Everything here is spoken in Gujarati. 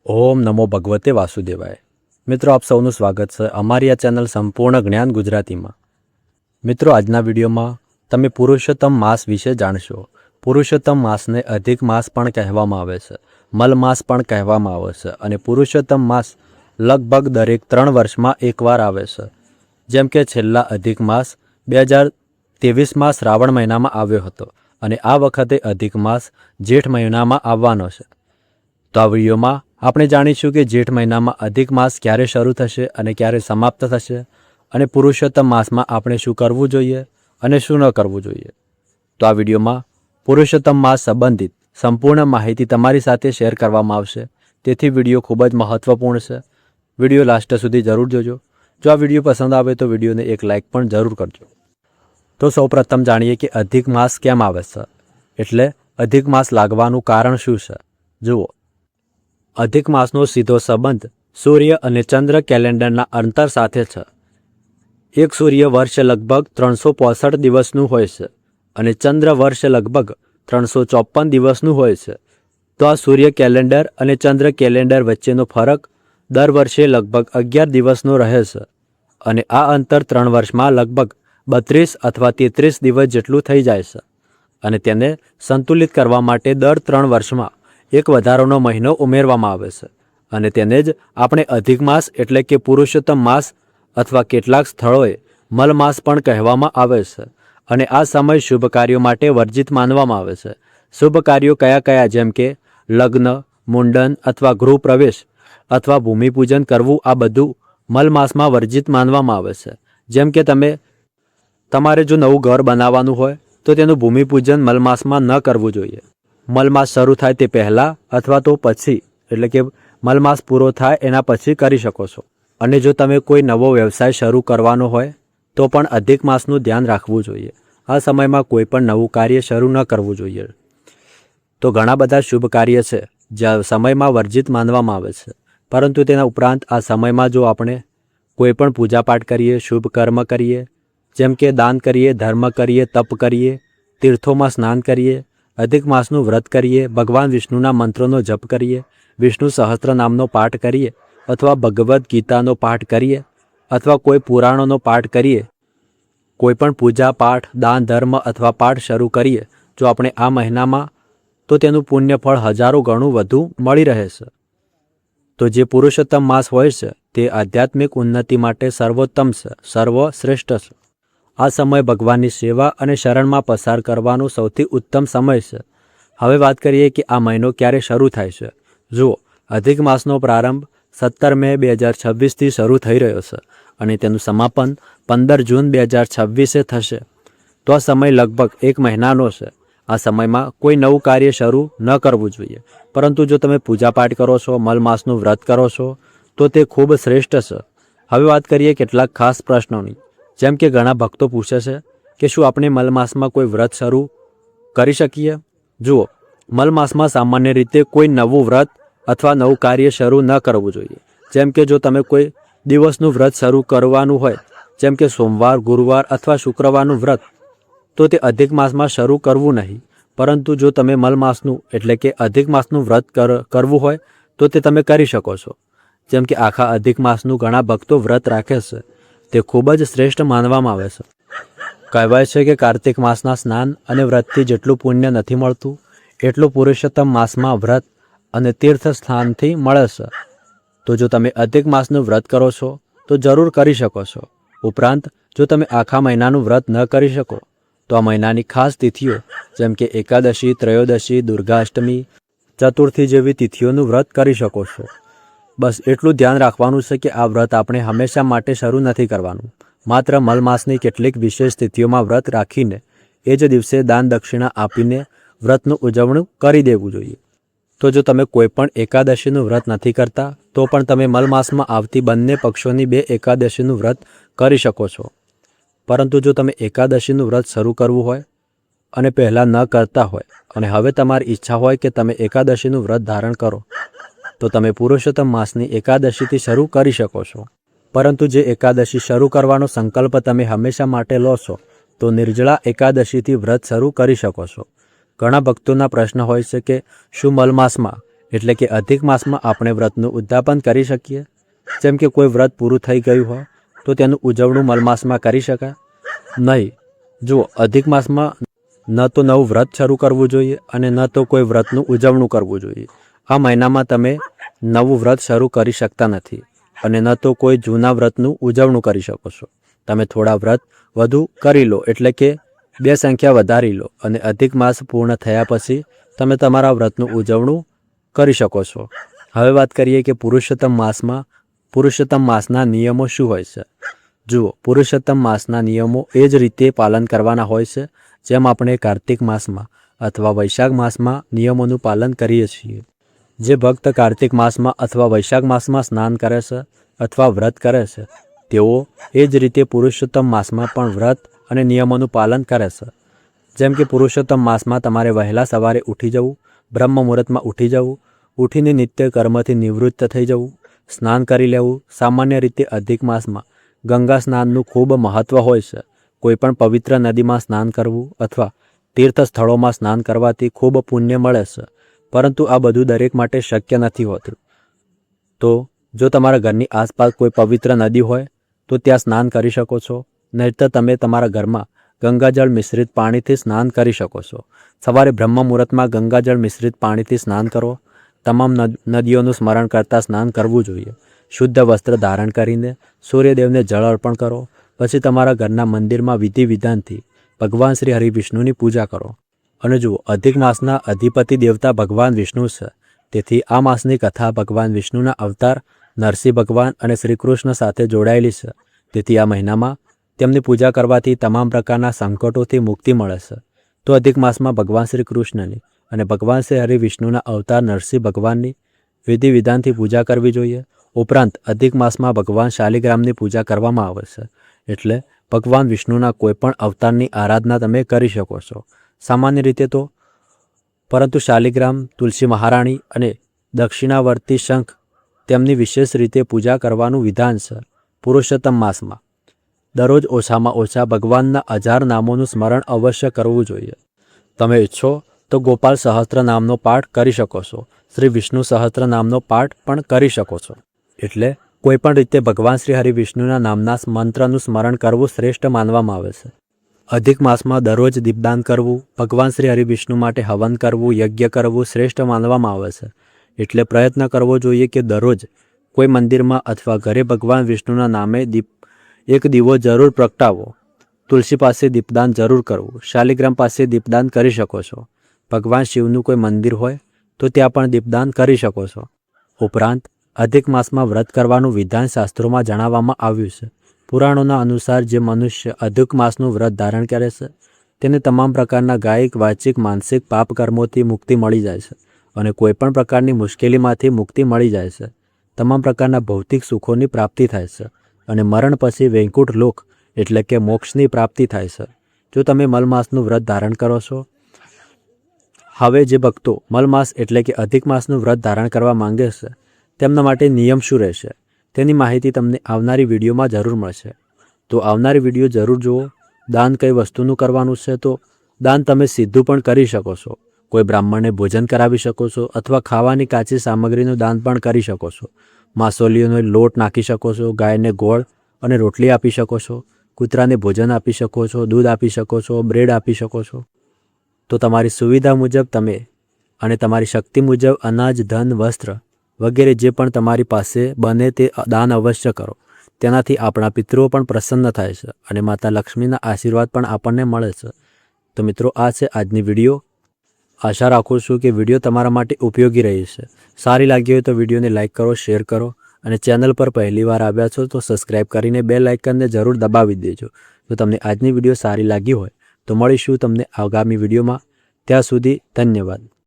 ઓમ નમો ભગવતે વાસુદેવાય। મિત્રો, આપ સૌનું સ્વાગત છે અમારી આ ચેનલ સંપૂર્ણ જ્ઞાન ગુજરાતીમાં। મિત્રો, આજના વિડીયોમાં તમે પુરુષોત્તમ માસ વિશે જાણશો। પુરુષોત્તમ માસને અધિક માસ પણ કહેવામાં આવે છે, મલ માસ પણ કહેવામાં આવે છે અને પુરુષોત્તમ માસ લગભગ દરેક 3 વર્ષમાં એકવાર આવે છે। જેમ કે છેલ્લા અધિક માસ 2023માં શ્રાવણ મહિનામાં આવ્યો હતો અને આ વખતે અધિક માસ જેઠ મહિનામાં આવવાનો છે। તો આ વિડીયોમાં આપણે જાણીશું કે જેઠ મહિનામાં અધિક માસ ક્યારે શરૂ થશે અને ક્યારે સમાપ્ત થશે અને પુરુષોત્તમ માસમાં આપણે શું કરવું જોઈએ અને શું ન કરવું જોઈએ। તો આ વિડીયોમાં પુરુષોત્તમ માસ સંબંધિત સંપૂર્ણ માહિતી તમારી સાથે શેર કરવામાં આવશે, તેથી વિડીયો ખૂબ જ મહત્વપૂર્ણ છે। વિડીયો લાસ્ટ સુધી જરૂર જોજો। જો આ વિડીયો પસંદ આવે તો વિડીયોને એક લાઇક પણ જરૂર કરજો। તો સૌપ્રથમ જાણીએ કે અધિક માસ કેમ આવે છે, એટલે અધિક માસ લાગવાનું કારણ શું છે। જુઓ, અધિક માસનો સીધો સંબંધ સૂર્ય અને ચંદ્ર કેલેન્ડરના અંતર સાથે છે। એક સૂર્ય વર્ષ લગભગ 365 દિવસનું હોય છે અને ચંદ્ર વર્ષ લગભગ 354 દિવસનું હોય છે। તો આ સૂર્ય કેલેન્ડર અને ચંદ્ર કેલેન્ડર વચ્ચેનો ફરક દર વર્ષે લગભગ 11 દિવસનો રહે છે અને આ અંતર 3 વર્ષમાં લગભગ 32 અથવા 33 દિવસ જેટલું થઈ જાય છે અને તેને સંતુલિત કરવા માટે દર 3 વર્ષમાં એક વધારાનો મહિનો ઉમેરવામાં આવે છે અને તેને જ આપણે અધિક માસ એટલે કે પુરુષોત્તમ માસ અથવા કેટલાક સ્થળોએ મલ માસ પણ કહેવામાં આવે છે। અને આ સમય શુભ કાર્યો માટે વર્જિત માનવામાં આવે છે। શુભ કાર્યો કયા કયા, જેમ કે લગ્ન, મુંડન અથવા ગૃહ પ્રવેશ અથવા ભૂમિપૂજન કરવું, આ બધું મલ માસમાં વર્જિત માનવામાં આવે છે। જેમ કે તમારે જો નવું ઘર બનાવવાનું હોય તો તેનું ભૂમિપૂજન મલ માસમાં ન કરવું જોઈએ। મલ માસ શરૂ થાય તે પહેલાં અથવા તો પછી, એટલે કે મલ માસ પૂરો થાય એના પછી કરી શકો છો। અને જો તમે કોઈ નવો વ્યવસાય શરૂ કરવાનો હોય તો પણ અધિક માસનું ધ્યાન રાખવું જોઈએ। આ સમયમાં કોઈ પણ નવું કાર્ય શરૂ ન કરવું જોઈએ। તો ઘણા બધા શુભ કાર્ય છે જે સમયમાં વર્જિત માનવામાં આવે છે, પરંતુ તેના ઉપરાંત આ સમયમાં જો આપણે કોઈ પણ પૂજાપાઠ કરીએ, શુભ કર્મ કરીએ, જેમ કે દાન કરીએ, ધર્મ કરીએ, તપ કરીએ, તીર્થોમાં સ્નાન કરીએ, અધિક માસનું વ્રત કરીએ, ભગવાન વિષ્ણુના મંત્રોનો જપ કરીએ, વિષ્ણુ સહસ્ત્ર નામનો પાઠ કરીએ અથવા ભગવદ્ ગીતાનો પાઠ કરીએ અથવા કોઈ પુરાણોનો પાઠ કરીએ, કોઈ પણ પૂજા પાઠ, દાન, ધર્મ અથવા પાઠ શરૂ કરીએ જો આપણે આ મહિનામાં, તો તેનું પુણ્ય ફળ હજારો ગણું વધુ મળી રહે છે। તો જે પુરુષોત્તમ માસ હોય છે તે આધ્યાત્મિક ઉન્નતિ માટે સર્વોત્તમ છે, સર્વશ્રેષ્ઠ છે। આ સમય ભગવાનની સેવા અને શરણમાં પસાર કરવાનો સૌથી ઉત્તમ સમય છે। હવે વાત કરીએ કે આ મહિનો ક્યારે શરૂ થાય છે। જુઓ, અધિક માસનો પ્રારંભ 17 મે 2026થી શરૂ થઈ રહ્યો છે અને તેનું સમાપન 15 જૂન 2026એ થશે। તો આ સમય લગભગ 1 મહિનાનો છે। આ સમયમાં કોઈ નવું કાર્ય શરૂ ન કરવું જોઈએ, પરંતુ જો તમે પૂજાપાઠ કરો છો, મલ માસનું વ્રત કરો છો તો તે ખૂબ શ્રેષ્ઠ છે। હવે વાત કરીએ કેટલાક ખાસ પ્રશ્નોની, જેમ કે ઘણા ભક્તો પૂછે છે કે શું આપણે મલ માસમાં કોઈ વ્રત શરૂ કરી શકીએ। જુઓ, મલ માસમાં સામાન્ય રીતે કોઈ નવું વ્રત અથવા નવું કાર્ય શરૂ ન કરવું જોઈએ। જેમ કે જો તમે કોઈ દિવસનું વ્રત શરૂ કરવાનું હોય, જેમ કે સોમવાર, ગુરુવાર અથવા શુક્રવારનું વ્રત, તો તે અધિક માસમાં શરૂ કરવું નહીં। પરંતુ જો તમે મલ માસનું એટલે કે અધિક માસનું વ્રત કરવું હોય તો તે તમે કરી શકો છો। જેમ કે આખા અધિક માસનું ઘણા ભક્તો વ્રત રાખે છે, તે ખૂબ જ શ્રેષ્ઠ માનવામાં આવે છે। કહેવાય છે કે કાર્તિક માસના સ્નાન અને વ્રતથી જેટલું પુણ્ય નથી મળતું એટલું પુરુષોત્તમ માસમાં વ્રત અને તીર્થ સ્થાનથી મળે છે। તો જો તમે અધિક માસનું વ્રત કરો છો તો જરૂર કરી શકો છો। ઉપરાંત જો તમે આખા મહિનાનું વ્રત ન કરી શકો તો આ મહિનાની ખાસ તિથિઓ, જેમ કે એકાદશી, ત્રયોદશી, દુર્ગા અષ્ટમી, ચતુર્થી જેવી તિથિઓનું વ્રત કરી શકો છો। બસ એટલું ધ્યાન રાખવાનું છે કે આ વ્રત આપણે હંમેશા માટે શરૂ નથી કરવાનું। માત્ર મલ માસની કેટલીક વિશેષ તિથિઓમાં વ્રત રાખીને એ જ દિવસે દાન દક્ષિણા આપીને વ્રતનું ઉજવણું કરી દેવું જોઈએ। તો જો તમે કોઈ પણ એકાદશીનું વ્રત નથી કરતા તો પણ તમે મલ માસમાં આવતી બંને પક્ષોની 2 એકાદશીનું વ્રત કરી શકો છો। પરંતુ જો તમે એકાદશીનું વ્રત શરૂ કરવું હોય અને પહેલાં ન કરતા હોય અને હવે તમારી ઈચ્છા હોય કે તમે એકાદશીનું વ્રત ધારણ કરો, તો તમે પુરુષોત્તમ માસની એકાદશીથી શરૂ કરી શકો છો। પરંતુ જે એકાદશી શરૂ કરવાનો સંકલ્પ તમે હંમેશા માટે લો છો તો નિર્જળા એકાદશીથી વ્રત શરૂ કરી શકો છો। ઘણા ભક્તોના પ્રશ્ન હોય છે કે શું મલ માસમાં એટલે કે અધિક માસમાં આપણે વ્રતનું ઉદ્યાપન કરી શકીએ? જેમ કે કોઈ વ્રત પૂરું થઈ ગયું હોય તો તેનું ઉજવણું મલમાસમાં કરી શકાય? નહીં. જુઓ, અધિક માસમાં ન તો નવું વ્રત શરૂ કરવું જોઈએ અને ન તો કોઈ વ્રતનું ઉજવણું કરવું જોઈએ. આ મહિનામાં તમે નવું વ્રત શરૂ કરી શકતા નથી અને ન તો કોઈ જૂના વ્રતનું ઉજવણું કરી શકો છો. તમે થોડા વ્રત વધુ કરી લો, એટલે કે 2 સંખ્યા વધારી લો અને અધિક માસ પૂર્ણ થયા પછી તમે તમારા વ્રતનું ઉજવણું કરી શકો છો. હવે વાત કરીએ કે પુરુષોત્તમ માસના નિયમો શું હોય છે. જુઓ, પુરુષોત્તમ માસના નિયમો એ જ રીતે પાલન કરવાના હોય છે જેમ આપણે કાર્તિક માસમાં અથવા વૈશાખ માસમાં નિયમોનું પાલન કરીએ છીએ. જે ભક્ત કાર્તિક માસમાં અથવા વૈશાખ માસમાં સ્નાન કરે છે અથવા વ્રત કરે છે તેઓ એ જ રીતે પુરુષોત્તમ માસમાં પણ વ્રત અને નિયમોનું પાલન કરે છે. જેમ કે પુરુષોત્તમ માસમાં તમારે વહેલા સવારે ઉઠી જવું, બ્રહ્મ મુહૂર્તમાં ઉઠી જવું, ઉઠીને નિત્ય કર્મથી નિવૃત્ત થઈ જવું, સ્નાન કરી લેવું. સામાન્ય રીતે અધિક માસમાં ગંગા સ્નાનનું ખૂબ મહત્ત્વ હોય છે. કોઈ પણ પવિત્ર નદીમાં સ્નાન કરવું અથવા તીર્થ સ્થળોમાં સ્નાન કરવાથી ખૂબ પુણ્ય મળે છે, પરંતુ આ બધું દરેક માટે શક્ય નથી હોતું. તો જો તમારા ઘરની આસપાસ કોઈ પવિત્ર નદી હોય તો ત્યાં સ્નાન કરી શકો છો. નહીંતર તમે તમારા ઘરમાં ગંગાજળ મિશ્રિત પાણીથી સ્નાન કરી શકો છો. સવારે બ્રહ્મ મુહૂર્તમાં ગંગાજળ મિશ્રિત પાણીથી સ્નાન કરો. તમામ નદીઓનું સ્મરણ કરતાં સ્નાન કરવું જોઈએ. શુદ્ધ વસ્ત્ર ધારણ કરીને સૂર્યદેવને જળ અર્પણ કરો. પછી તમારા ઘરના મંદિરમાં વિધિ વિધાનથી ભગવાન શ્રી હરિવિષ્ણુની પૂજા કરો. અને જુઓ, અધિક માસના અધિપતિ દેવતા ભગવાન વિષ્ણુ છે. તેથી આ માસની કથા ભગવાન વિષ્ણુના અવતાર નરસિંહ ભગવાન અને શ્રી કૃષ્ણ સાથે જોડાયેલી છે. તેથી આ મહિનામાં તેમની પૂજા કરવાથી તમામ પ્રકારના સંકટોથી મુક્તિ મળે છે. તો અધિક માસમાં ભગવાન શ્રી કૃષ્ણની અને ભગવાન શ્રી હરિવિષ્ણુના અવતાર નરસિંહ ભગવાનની વિધિ વિધાનથી પૂજા કરવી જોઈએ. ઉપરાંત અધિક માસમાં ભગવાન શાલિગ્રામની પૂજા કરવામાં આવે છે. એટલે ભગવાન વિષ્ણુના કોઈપણ અવતારની આરાધના તમે કરી શકો છો સામાન્ય રીતે તો. પરંતુ શાલિગ્રામ, તુલસી મહારાણી અને દક્ષિણાવર્તી શંખ તેમની વિશેષ રીતે પૂજા કરવાનું વિધાન છે. પુરુષોત્તમ માસમાં દરરોજ ઓછામાં ઓછા ભગવાનના 1000 નામોનું સ્મરણ અવશ્ય કરવું જોઈએ. તમે ઈચ્છો તો ગોપાલ સહસ્ત્ર નામનો પાઠ કરી શકો છો. શ્રી વિષ્ણુ સહસ્ત્ર નામનો પાઠ પણ કરી શકો છો. એટલે કોઈ પણ રીતે ભગવાન શ્રી હરિવિષ્ણુના નામના મંત્રનું સ્મરણ કરવું શ્રેષ્ઠ માનવામાં આવે છે. અધિક માસમાં દરરોજ દીપદાન કરવું, ભગવાન શ્રી હરિવિષ્ણુ માટે હવન કરવું, યજ્ઞ કરવું શ્રેષ્ઠ માનવામાં આવે છે. એટલે પ્રયત્ન કરવો જોઈએ કે દરરોજ કોઈ મંદિરમાં અથવા ઘરે ભગવાન વિષ્ણુના નામે એક દીવો જરૂર પ્રગટાવો. તુલસી પાસે દીપદાન જરૂર કરવું. શાલિગ્રામ પાસે દીપદાન કરી શકો છો. ભગવાન શિવનું કોઈ મંદિર હોય તો ત્યાં પણ દીપદાન કરી શકો છો. ઉપરાંત અધિક માસમાં વ્રત કરવાનું વિધાન શાસ્ત્રોમાં જણાવવામાં આવ્યું છે. પુરાણોના અનુસાર જે મનુષ્ય અધિક માસનું વ્રત ધારણ કરે છે તેને તમામ પ્રકારના કાયિક, વાચિક, માનસિક પાપ કર્મોથી મુક્તિ મળી જાય છે અને કોઈપણ પ્રકારની મુશ્કેલીમાંથી મુક્તિ મળી જાય છે. તમામ પ્રકારના ભૌતિક સુખોની પ્રાપ્તિ થાય છે અને મરણ પછી વૈકુંઠ લોક એટલે કે મોક્ષની પ્રાપ્તિ થાય છે જો તમે મલમાસનું વ્રત ધારણ કરો છો. હવે જે ભક્તો મલમાસ એટલે કે અધિક માસનું વ્રત ધારણ કરવા માંગે છે તેમના માટે નિયમ શું રહેશે તેની માહિતી તમને આવનારી વિડીયોમાં જરૂર મળશે. તો આવનારી વિડીયો જરૂર જુઓ. દાન કઈ વસ્તુનું કરવાનું છે તો દાન તમે સીધું પણ કરી શકો છો. કોઈ બ્રાહ્મણને ભોજન કરાવી શકો છો અથવા ખાવાની કાચી સામગ્રીનું દાન પણ કરી શકો છો. માસોલીઓનો લોટ નાખી શકો છો. ગાયને ગોળ અને રોટલી આપી શકો છો. કૂતરાને ભોજન આપી શકો છો. દૂધ આપી શકો છો. બ્રેડ આપી શકો છો. તો તમારી સુવિધા મુજબ તમે અને તમારી શક્તિ મુજબ અનાજ, ધન, વસ્ત્ર વગેરે જે પણ તમારી પાસે બને તે દાન અવશ્ય કરો. તેનાથી આપણા પિતૃઓ પણ પ્રસન્ન થાય છે અને માતા લક્ષ્મીના આશીર્વાદ પણ આપણને મળે છે. તો મિત્રો, આ છે આજની વિડીયો. આશા રાખું છું કે વિડીયો તમારા માટે ઉપયોગી રહી છે. સારી લાગી હોય તો વિડીયોને લાઇક કરો, શેર કરો અને ચેનલ પર પહેલીવાર આવ્યા છો તો સબસ્ક્રાઇબ કરીને બેલ આઇકનને જરૂર દબાવી દેજો. જો તમને આજની વિડીયો સારી લાગી હોય તો મળીશું તમને આગામી વિડીયોમાં. ત્યાં સુધી ધન્યવાદ.